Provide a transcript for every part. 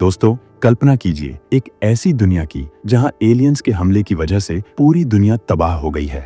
दोस्तों, कल्पना कीजिए एक ऐसी दुनिया की जहां एलियंस के हमले की वजह से पूरी दुनिया तबाह हो गई है।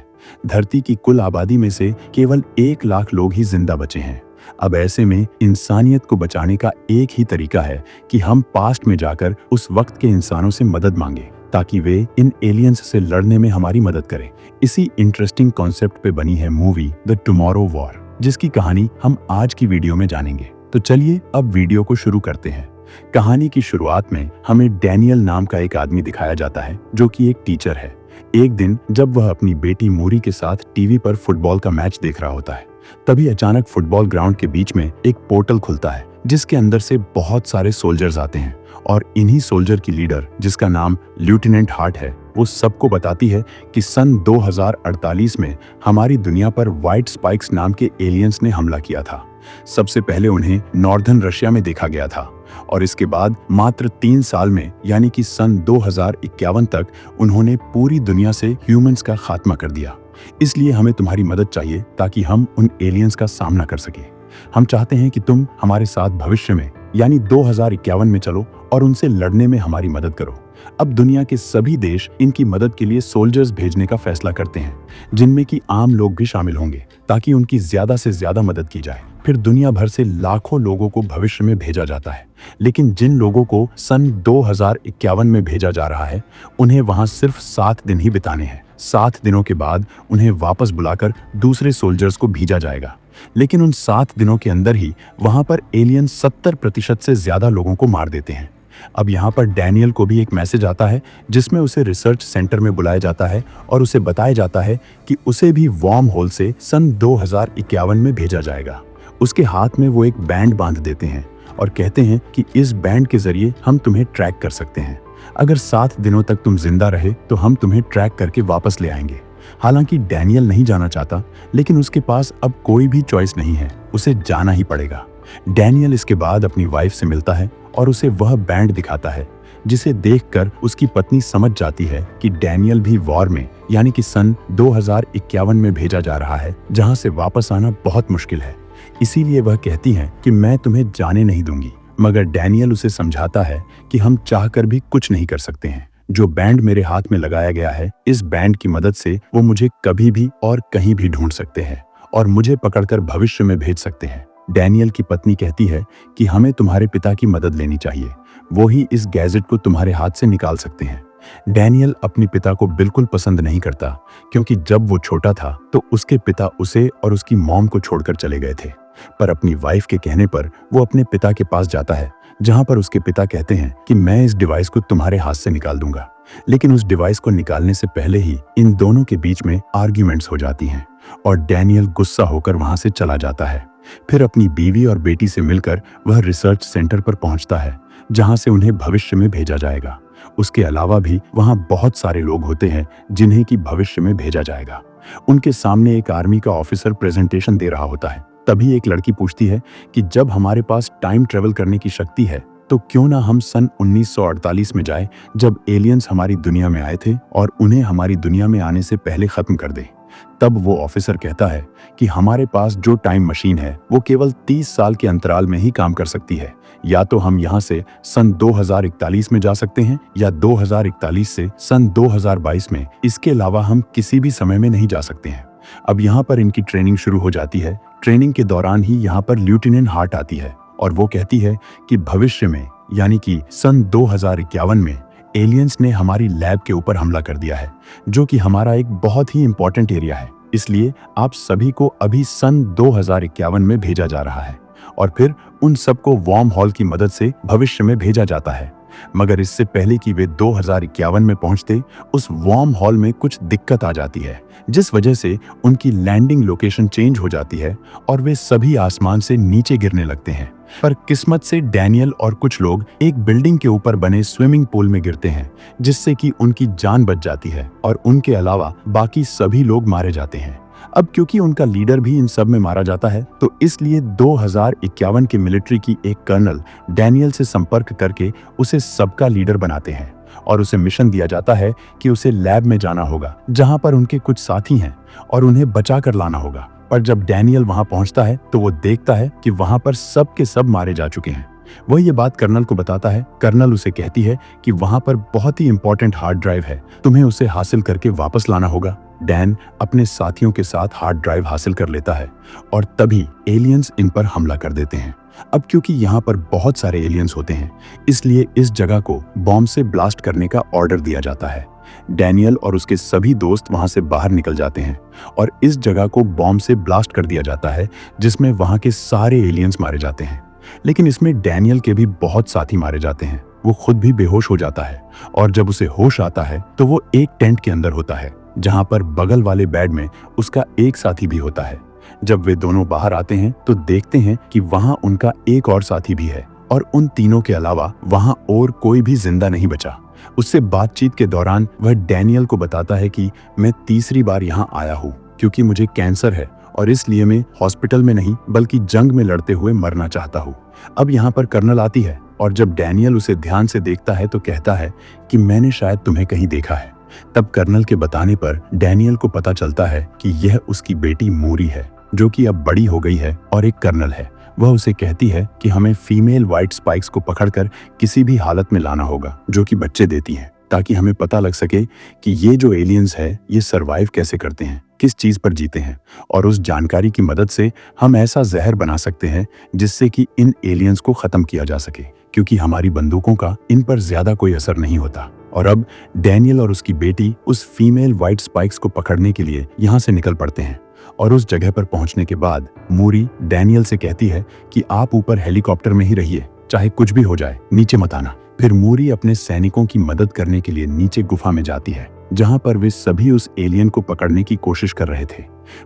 धरती की कुल आबादी में से केवल 1 लाख लोग ही जिंदा बचे हैं। अब ऐसे में इंसानियत को बचाने का एक ही तरीका है कि हम पास्ट में जाकर उस वक्त के इंसानों से मदद मांगे ताकि वे इन एलियंस से लड़ने में हमारी मदद करें। इसी इंटरेस्टिंग कॉन्सेप्ट पे बनी है मूवी द टुमारो वॉर, जिसकी कहानी हम आज की वीडियो में जानेंगे। तो चलिए अब वीडियो को शुरू करते हैं। कहानी की शुरुआत में हमें डैनियल नाम का एक आदमी दिखाया जाता है जो कि एक टीचर है। एक दिन जब वह अपनी बेटी मूरी के साथ टीवी पर फुटबॉल का मैच देख रहा होता है, तभी अचानक फुटबॉल ग्राउंड के बीच में एक पोर्टल खुलता है जिसके अंदर से बहुत सारे सोल्जर्स आते हैं और इन्हीं सोल्जर की लीडर, जिसका नाम लेफ्टिनेंट हार्ट है, वो सबको बताती है कि सन 2048 में हमारी दुनिया पर व्हाइट स्पाइक्स नाम के एलियंस ने हमला किया था। सबसे पहले उन्हें नॉर्दर्न रशिया में देखा गया था और इसके बाद मात्र 3 साल में यानी कि सन 2051 तक उन्होंने पूरी दुनिया से ह्यूमंस का खात्मा कर दिया। इसलिए हमें तुम्हारी मदद चाहिए ताकि हम उन एलियंस का सामना कर सकें। हम चाहते हैं कि तुम हमारे साथ भविष्य में यानी 2051 में चलो और उनसे लड़ने में हमारी मदद करो। अब दुनिया के सभी देश इनकी मदद के लिए सोल्जर्स भेजने का फैसला करते हैं, जिनमें कि आम लोग भी शामिल होंगे ताकि उनकी ज्यादा से ज्यादा मदद की जाए। फिर दुनिया भर से लाखों लोगों को भविष्य में भेजा जाता है, लेकिन जिन लोगों को सन 2051 में भेजा जा रहा है उन्हें वहां सिर्फ 7 दिन ही बिताने हैं। 7 दिनों के बाद उन्हें वापस बुलाकर दूसरे सोल्जर्स को भेजा जाएगा, लेकिन उन 7 दिनों के अंदर ही वहां पर एलियन 70% से ज्यादा लोगों को मार देते हैं। अब यहाँ पर डैनियल को भी एक मैसेज आता है जिसमें उसे रिसर्च सेंटर में बुलाया जाता है और उसे बताया जाता है कि उसे भी वार्म होल से सन 2051 में भेजा जाएगा। उसके हाथ में वो एक बैंड बांध देते हैं और कहते हैं कि इस बैंड के जरिए हम तुम्हें ट्रैक कर सकते हैं। अगर 7 दिनों तक तुम जिंदा रहे तो हम तुम्हें ट्रैक करके वापस ले आएंगे। हालांकि डैनियल नहीं जाना चाहता, लेकिन उसके पास अब कोई भी चॉइस नहीं है, उसे जाना ही पड़ेगा। डैनियल इसके बाद अपनी वाइफ से मिलता है और उसे वह बैंड दिखाता है, जिसे देखकर उसकी पत्नी समझ जाती है कि डैनियल भी वॉर में यानी कि सन 2051 में भेजा जा रहा है, जहां से वापस आना बहुत मुश्किल है। इसीलिए वह कहती है कि मैं तुम्हें जाने नहीं दूंगी, मगर डैनियल उसे समझाता है कि हम चाहकर भी कुछ नहीं कर सकते हैं। जो बैंड मेरे हाथ में लगाया गया है, इस बैंड की मदद से वो मुझे कभी भी और कहीं भी ढूंढ सकते हैं और मुझे पकड़कर भविष्य में भेज सकते हैं। डैनियल की पत्नी कहती है कि हमें तुम्हारे पिता की मदद लेनी चाहिए, वो ही इस गैजेट को तुम्हारे हाथ से निकाल सकते हैं। डैनियल अपने पिता को बिल्कुल पसंद नहीं करता, क्योंकि जब वो छोटा था तो उसके पिता उसे और उसकी मॉम को छोड़कर चले गए थे। पर अपनी वाइफ के कहने पर वो अपने पिता के पास जाता है, जहां पर उसके पिता कहते हैं कि मैं इस डिवाइस को तुम्हारे हाथ से निकाल दूंगा। लेकिन उस डिवाइस को निकालने से पहले ही इन दोनों के बीच में आर्ग्यूमेंट्स हो जाती हैं और डैनियल गुस्सा होकर वहां से चला जाता है। फिर अपनी बीवी और बेटी से मिलकर वह रिसर्च सेंटर पर पहुंचता है, जहां से उन्हें भविष्य में भेजा जाएगा। उसके अलावा भी वहां बहुत सारे लोग होते हैं जिन्हें कि भविष्य में भेजा जाएगा। उनके सामने एक आर्मी का ऑफिसर प्रेजेंटेशन दे रहा होता है। तभी एक लड़की पूछती है कि जब हमारे पास टाइम ट्रेवल करने की शक्ति है तो क्यों ना हम सन 1948 में जाए, जब एलियंस हमारी दुनिया में आए थे, और उन्हें हमारी दुनिया में आने से पहले खत्म कर दें। तब वो ऑफिसर कहता है कि हमारे पास जो टाइम मशीन है वो केवल 30 साल के अंतराल में ही काम कर सकती है। या तो हम यहाँ से सन 2041 में जा सकते हैं या 2041 से सन 2022 में। इसके अलावा हम किसी भी समय में नहीं जा सकते हैं। अब यहाँ पर इनकी ट्रेनिंग शुरू हो जाती है। ट्रेनिंग के दौरान ही यहाँ पर लेफ्टिनेंट हार्ट आती है और वो कहती है कि भविष्य में यानी कि सन 2051 में एलियंस ने हमारी लैब के ऊपर हमला कर दिया है, जो कि हमारा एक बहुत ही इंपॉर्टेंट एरिया है। इसलिए आप सभी को अभी सन 2051 में भेजा जा रहा है और फिर उन सबको वार्म हॉल की मदद से भविष्य में भेजा जाता है। मगर इससे पहले कि वे 2051 में पहुंचते, उस वार्म हॉल में कुछ दिक्कत आ जाती है, जिस वजह से उनकी लैंडिंग लोकेशन चेंज हो जाती है और वे सभी आसमान से नीचे गिरने लगते हैं। पर किस्मत से डैनियल और कुछ लोग एक बिल्डिंग के ऊपर बने स्विमिंग पूल में गिरते हैं, जिससे कि उनकी जान बच जाती है और उनके अलावा बाकी सभी लोग मारे जाते हैं। अब क्योंकि उनका लीडर भी इन सब में मारा जाता है, तो इसलिए 2051 के मिलिट्री की एक कर्नल डैनियल से संपर्क करके उसे सबका लीडर बनाते हैं और उसे मिशन दिया जाता है कि उसे लैब में जाना होगा, जहां पर उनके कुछ साथी हैं, और उन्हें बचा कर लाना होगा। पर जब डैनियल वहां पहुंचता है तो वो देखता है कि वहां पर सब के सब मारे जा चुके हैं। वह ये बात कर्नल को बताता है। कर्नल उसे कहती है कि वहां पर बहुत ही इंपॉर्टेंट हार्ड ड्राइव है, तुम्हें उसे हासिल करके वापस लाना होगा। डैन अपने साथियों के साथ हार्ड ड्राइव हासिल कर लेता है और तभी एलियंस इन पर हमला कर देते हैं। अब क्योंकि यहाँ पर बहुत सारे एलियंस होते हैं, इसलिए इस जगह को बॉम्ब से ब्लास्ट करने का ऑर्डर दिया जाता है। डैनियल और उसके सभी दोस्त वहां से बाहर निकल जाते हैं और इस जगह को बॉम्ब से ब्लास्ट कर दिया जाता है, जिसमें वहां के सारे एलियंस मारे जाते हैं। लेकिन इसमें डैनियल के भी बहुत साथी मारे जाते हैं। वो खुद भी बेहोश हो जाता है और जब उसे होश आता है तो वो एक टेंट के अंदर होता है, जहां पर बगल वाले बेड में उसका एक साथी भी होता है। जब वे दोनों बाहर आते हैं तो देखते हैं कि वहां उनका एक और साथी भी है और उन तीनों के अलावा वहां और कोई भी जिंदा नहीं बचा। उससे बातचीत के दौरान वह डैनियल को बताता है कि मैं तीसरी बार यहाँ आया हूँ क्योंकि मुझे कैंसर है और इसलिए मैं हॉस्पिटल में नहीं बल्कि जंग में लड़ते हुए मरना चाहता हूँ। अब यहाँ पर कर्नल आती है और जब डैनियल उसे ध्यान से देखता है तो कहता है कि मैंने शायद तुम्हें कहीं देखा है। तब कर्नल के बताने पर डैनियल को पता चलता है कि यह उसकी बेटी मूरी है, जो कि अब बड़ी हो गई है और एक कर्नल है। वह उसे कहती है कि हमें फीमेल व्हाइट स्पाइक्स को पकड़कर किसी भी हालत में लाना होगा जो कि बच्चे देती हैं, ताकि हमें पता लग सके कि ये जो एलियंस है ये सरवाइव कैसे करते हैं, किस चीज पर जीते हैं, और उस जानकारी की मदद से हम ऐसा जहर बना सकते हैं जिससे कि इन एलियंस को खत्म किया जा सके, क्योंकि हमारी बंदूकों का इन पर ज्यादा कोई असर नहीं होता। और अब डैनियल और उसकी बेटी उस फीमेल व्हाइट स्पाइक्स को पकड़ने के लिए यहाँ से निकल पड़ते हैं और उस जगह पर पहुंचने के बाद मूरी डैनियल से कहती है कि आप ऊपर हेलीकॉप्टर में ही रहिए, चाहे कुछ भी हो जाए, नीचे मत आना। फिर मूरी अपने सैनिकों की मदद करने के लिए नीचे गुफा में जाती है, जहां पर वे सभी उस एलियन को पकड़ने की कोशिश कर रहे थे।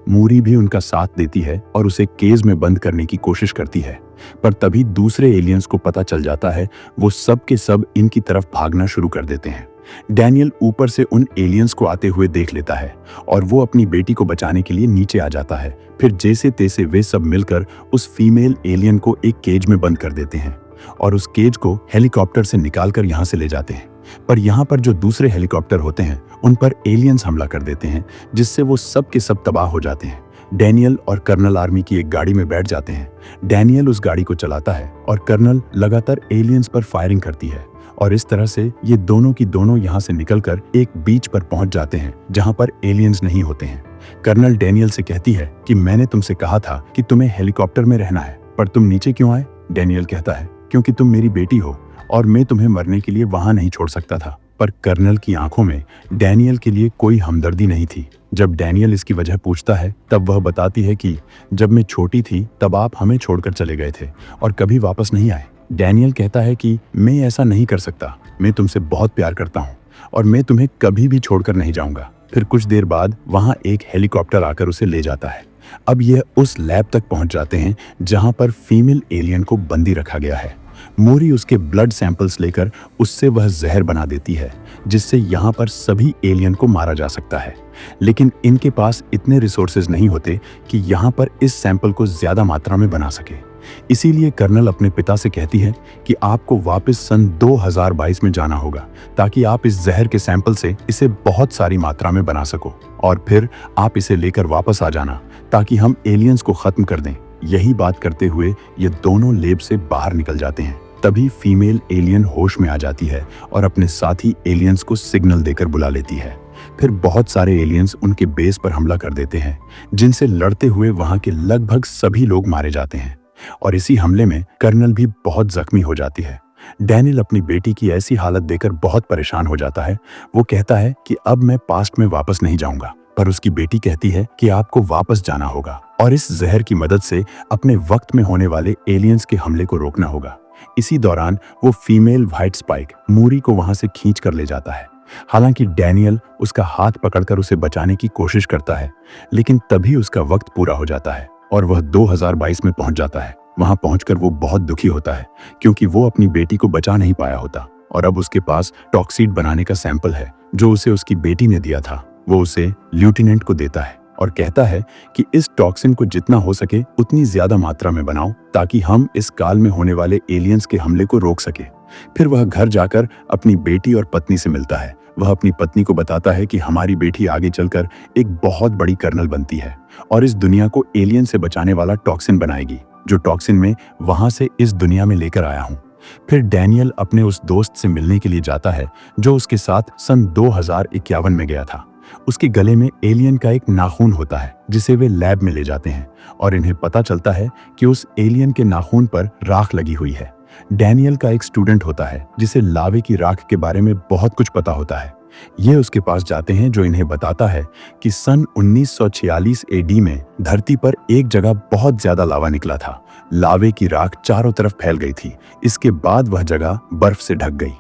मूरी भी उनका साथ देती है और उसे केज में बंद करने की कोशिश करती है, पर तभी दूसरे एलियंस को पता चल जाता है। वो सब के सब इनकी तरफ भागना शुरू कर देते हैं। डैनियल ऊपर से उन एलियंस को आते हुए देख लेता है और वो अपनी बेटी को बचाने के लिए नीचे आ जाता है। फिर जैसे तैसे वे सब मिलकर उस फीमेल एलियन को एक केज में बंद कर देते हैं और उस केज को हेलीकॉप्टर से निकालकर यहाँ से ले जाते हैं। पर यहाँ पर जो दूसरे हेलीकॉप्टर होते हैं उन पर एलियंस हमला कर देते हैं, जिससे वो सब के सब तबाह हो जाते हैं। डैनियल और कर्नल आर्मी की एक गाड़ी में बैठ जाते हैं। डैनियल उस गाड़ी को चलाता है और कर्नल लगातार एलियंस पर फायरिंग करती है और इस तरह से ये दोनों की दोनों यहाँ से निकलकर एक बीच पर पहुंच जाते हैं जहाँ पर एलियंस नहीं होते हैं। कर्नल डैनियल से कहती है कि मैंने तुमसे कहा था कि तुम्हें हेलीकॉप्टर में रहना है, पर तुम नीचे क्यों आए? डैनियल कहता है क्योंकि तुम मेरी बेटी हो और मैं तुम्हें मरने के लिए वहां नहीं छोड़ सकता था। पर कर्नल की आंखों में डैनियल के लिए कोई हमदर्दी नहीं थी। जब डैनियल इसकी वजह पूछता है तब वह बताती है कि जब मैं छोटी थी तब आप हमें छोड़कर चले गए थे और कभी वापस नहीं आए। डैनियल कहता है कि मैं ऐसा नहीं कर सकता, मैं तुमसे बहुत प्यार करता हूँ और मैं तुम्हें कभी भी छोड़कर नहीं जाऊंगा। फिर कुछ देर बाद वहां एक हेलीकॉप्टर आकर उसे ले जाता है। अब यह उस लैब तक पहुंच जाते हैं जहां पर फीमेल एलियन को बंदी रखा गया है। मूरी उसके ब्लड सैंपल्स लेकर उससे वह जहर बना देती है, जिससे यहाँ पर सभी एलियन को मारा जा सकता है। लेकिन इनके पास इतने रिसोर्सेज नहीं होते कि यहाँ पर इस सैंपल को ज्यादा मात्रा में बना सके। इसीलिए कर्नल अपने पिता से कहती है कि आपको वापस सन 2022 में जाना होगा ताकि आप इस जहर के सैंपल से इसे बहुत सारी मात्रा में बना सको और फिर आप इसे लेकर वापस आ जाना ताकि हम एलियंस को खत्म कर दें। यही बात करते हुए ये दोनों लेब से बाहर निकल जाते हैं। तभी फीमेल एलियन होश में आ जाती है और अपने साथी एलियंस को सिग्नल देकर बुला लेती है। फिर बहुत सारे एलियंस उनके बेस पर हमला कर देते हैं, जिनसे लड़ते हुए वहां के लगभग सभी लोग मारे जाते हैं और इसी हमले में कर्नल भी बहुत जख्मी हो जाती है। डैनियल अपनी बेटी की ऐसी हालत देखकर बहुत परेशान हो जाता है। वो कहता है कि अब मैं पास्ट में वापस नहीं जाऊंगा, पर उसकी बेटी कहती है कि आपको वापस जाना होगा और इस जहर की मदद से अपने वक्त में होने वाले एलियंस के हमले को रोकना होगा। इसी दौरान वो फीमेल व्हाइट स्पाइक मूरी को वहां से खींच कर ले जाता है। हालांकि डैनियल उसका हाथ पकड़कर उसे बचाने की कोशिश करता है, लेकिन तभी उसका वक्त पूरा हो जाता है और वह 2022 में पहुंच जाता है। वहां पहुंचकर वो बहुत दुखी होता है क्योंकि वो अपनी बेटी को बचा नहीं पाया होता और अब उसके पास टॉक्सिड बनाने का सैंपल है जो उसे उसकी बेटी ने दिया था। वो उसे लेफ्टिनेंट को देता है और कहता है कि इस टॉक्सिन को जितना हो सके उतनी ज्यादा मात्रा में बनाओ ताकि हम इस काल में होने वाले एलियंस के हमले को रोक सके। फिर वह घर जाकर अपनी बेटी और पत्नी से मिलता है। वह अपनी पत्नी को बताता है कि हमारी बेटी आगे चलकर एक बहुत बड़ी कर्नल बनती है और इस दुनिया को एलियन से बचाने वाला टॉक्सिन बनाएगी जो टॉक्सिन में वहां से इस दुनिया में लेकर आया हूं। फिर डैनियल अपने उस दोस्त से मिलने के लिए जाता है जो उसके साथ सन 2051 में गया था। उसके गले में एलियन का एक नाखून होता है जिसे वे लैब में ले जाते हैं और इन्हें पता चलता है कि उस एलियन के नाखून पर राख लगी हुई है। डैनियल का एक स्टूडेंट होता है जिसे लावे की राख के बारे में बहुत कुछ पता होता है। ये उसके पास जाते हैं जो इन्हें बताता है कि सन 1946 एडी में धरती पर एक जगह बहुत ज्यादा लावा निकला था। लावे की राख चारों तरफ फैल गई थी। इसके बाद वह जगह बर्फ से ढक गई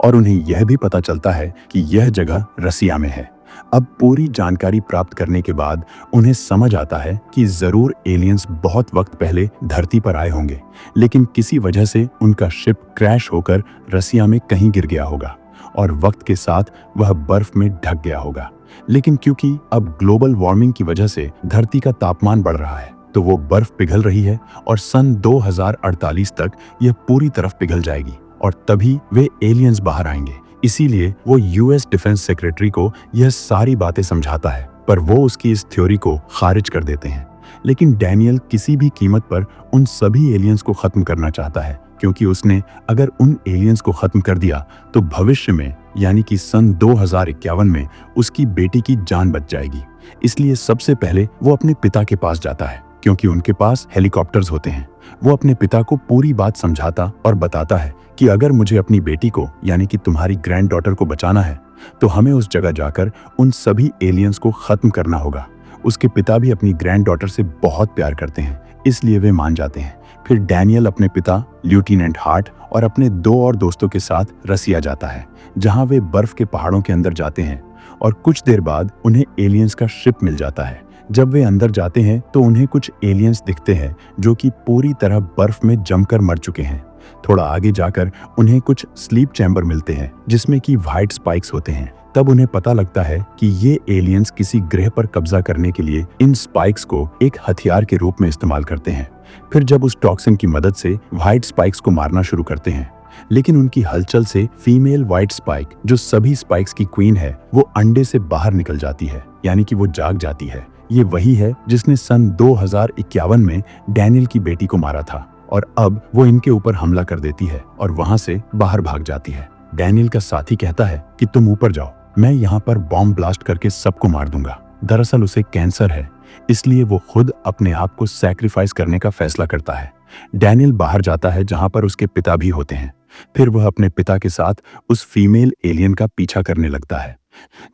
और उन्हें यह भी पता चलता है कि यह जगह रसिया में है। अब पूरी जानकारी प्राप्त करने के बाद उन्हें समझ आता है कि जरूर एलियंस बहुत वक्त पहले धरती पर आए होंगे, लेकिन किसी वजह से उनका शिप क्रैश होकर रसिया में कहीं गिर गया होगा और वक्त के साथ वह बर्फ में ढक गया होगा। लेकिन क्योंकि अब ग्लोबल वार्मिंग की वजह से धरती का तापमान बढ़ रहा है, तो वो बर्फ पिघल रही है और सन 2048 तक यह पूरी तरफ पिघल जाएगी और तभी वे एलियंस बाहर आएंगे। इसीलिए वो यूएस डिफेंस सेक्रेटरी को यह सारी बातें समझाता है, पर वो उसकी इस थ्योरी को खारिज कर देते हैं। लेकिन डैनियल किसी भी कीमत पर उन सभी एलियंस को खत्म करना चाहता है, क्योंकि उसने अगर उन एलियंस को खत्म कर दिया तो भविष्य में यानी कि सन 2051 में उसकी बेटी की जान बच जाएगी। इसलिए सबसे पहले वो अपने पिता के पास जाता है, क्योंकि उनके पास हेलीकॉप्टर्स होते हैं। वो अपने पिता को पूरी बात समझाता और बताता है कि अगर मुझे अपनी बेटी को यानी कि तुम्हारी ग्रैंड डॉटर को बचाना है तो हमें उस जगह जाकर उन सभी एलियंस को खत्म करना होगा। उसके पिता भी अपनी ग्रैंड डॉटर से बहुत प्यार करते हैं, इसलिए वे मान जाते हैं। फिर डैनियल अपने पिता लेफ्टिनेंट हार्ट और अपने 2 और दोस्तों के साथ रसिया जाता है, जहां वे बर्फ के पहाड़ों के अंदर जाते हैं और कुछ देर बाद उन्हें एलियंस का शिप मिल जाता है। जब वे अंदर जाते हैं तो उन्हें कुछ एलियंस दिखते हैं जो कि पूरी तरह बर्फ में जमकर मर चुके हैं। थोड़ा आगे जाकर उन्हें कुछ स्लीप चैम्बर मिलते हैं जिसमें कि व्हाइट स्पाइक्स होते हैं। तब उन्हें पता लगता है कि ये एलियंस किसी ग्रह पर कब्जा करने के लिए इन स्पाइक्स को एक हथियार के रूप में इस्तेमाल करते हैं। फिर जब उस टॉक्सिन की मदद से व्हाइट स्पाइक्स को मारना शुरू करते हैं, लेकिन उनकी हलचल से फीमेल व्हाइट स्पाइक जो सभी स्पाइक्स की क्वीन है वो अंडे से बाहर निकल जाती है, यानी कि वो जाग जाती है। ये वही है जिसने सन 2051 में डैनियल की बेटी को मारा था और अब वो इनके ऊपर हमला कर देती है और वहां से बाहर भाग जाती है। डैनियल का साथी कहता है कि तुम ऊपर जाओ, मैं यहाँ पर बॉम्ब ब्लास्ट करके सबको मार दूंगा। दरअसल उसे कैंसर है, इसलिए वो खुद अपने आप को सैक्रिफाइस करने का फैसला करता है। डैनियल बाहर जाता है जहां पर उसके पिता भी होते हैं। फिर वह अपने पिता के साथ उस फीमेल एलियन का पीछा करने लगता है।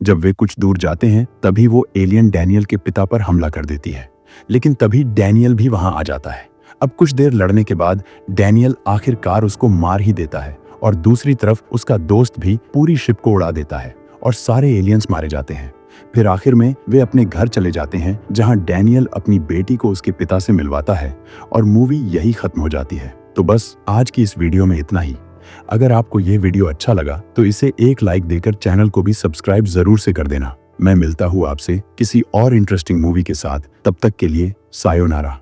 जब वे कुछ दूर जाते हैं तभी वो एलियन डैनियल के पिता पर हमला कर देती है, लेकिन तभी डैनियल भी वहां आ जाता है। अब कुछ देर लड़ने के बाद डैनियल आखिरकार उसको मार ही देता है और दूसरी तरफ उसका दोस्त भी पूरी शिप को उड़ा देता है और सारे एलियंस मारे जाते हैं। फिर आखिर में वे अपने घर चले जाते हैं जहां डैनियल अपनी बेटी को उसके पिता से मिलवाता है और मूवी यही खत्म हो जाती है। तो बस आज की इस वीडियो में इतना ही। अगर आपको यह वीडियो अच्छा लगा तो इसे एक लाइक देकर चैनल को भी सब्सक्राइब जरूर से कर देना। मैं मिलता हूँ आपसे किसी और इंटरेस्टिंग मूवी के साथ। तब तक के लिए सायोनारा।